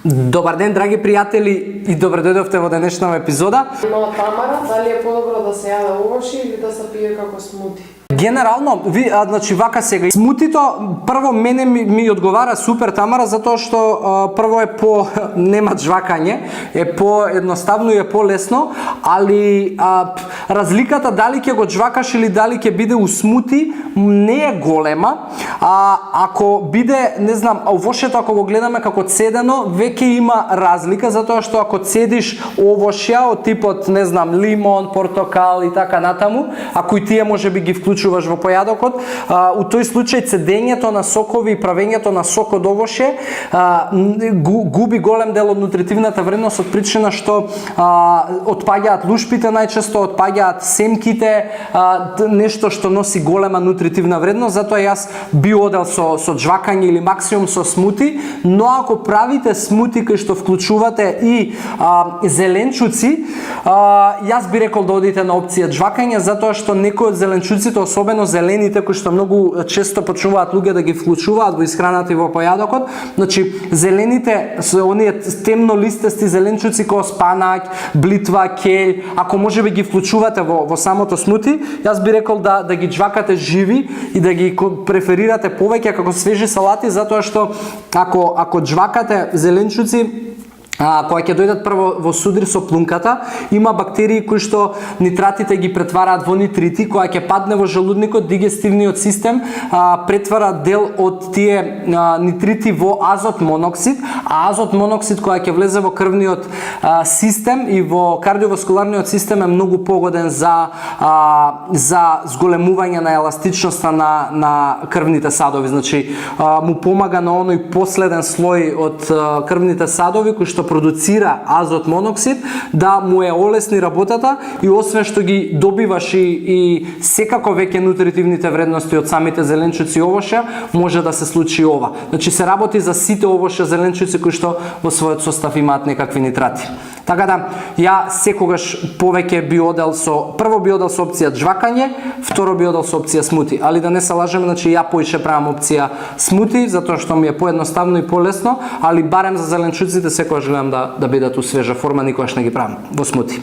Добар ден, драги пријатели, и добре дојдовте во денешната епизода. Но Тамара, дали е подобро да се јаде овошје или да се пие како смути? Генерално, значи вака сега, смутито прво мене ми одговара супер, Тамара, затоа што прво е по нема жвакање, е по едноставно и е полесно, али разликата дали ќе го жвакаш или дали ќе биде у смути не е голема. Ако биде, не знам, овошјето ако го гледаме како цедено, веќе има разлика, затоа што ако цедиш овошја од типот, не знам, лимон, портокал и така натаму, ако и тие можеби ги вклучуваш во појадокот, у тој случај цедењето на сокови и правењето на сок од овошје губи голем дел од нутритивната вредност од причина што отпаѓаат лушпите најчесто, отпаѓаат семките, нешто што носи голема нутритивна вредност, затоа јас би одел со жвакање или максимум со смути, но ако правите смути кои што вклучувате и зеленчуци, јас би рекол да одите на опција жвакање, затоа што некои од зеленчуците, особено зелените, кои што многу често почнуваат луѓе да ги вклучуваат во исхраната и во појадокот, значи зелените со оние темно листести зеленчуци како спанаќ, блитва, келј, ако можеби ги вклучувате во самото смути, јас би рекол да ги жвакате живи и да ги преферирате повеќе како свежи салати, затоа што ако жвакате зеленчуци кога ќе дојдат прво во судир со плунката, има бактерии кои што нитратите ги претвараат во нитрити, кога ќе падне во желудникот, дигестивниот систем претвара дел од тие нитрити во азот моноксид, а азот моноксид кога ќе влезе во крвниот систем и во кардиоваскуларниот систем е многу погоден за зголемување на еластичноста на крвните садови, значи му помага на оној последен слој од крвните садови кои што продуцира азот моноксид да му е олесни работата и освен што ги добиваш и секако веќе нутритивните вредности од самите зеленчуци и овошја, може да се случи ова. Значи се работи за сите овошја зеленчуци кои што во својот состав имаат некакви нитрати. Така да, ја секогаш повеќе би одел прво би одел со опција жвакање, второ би одел со опција смути. Али да не се лажеме, значи ја поише правам опција смути, затоа што ми е поедноставно и полесно, али барем за зеленчуците секогаш гледам да бидат у свежа форма, никогаш не ги правам во смути.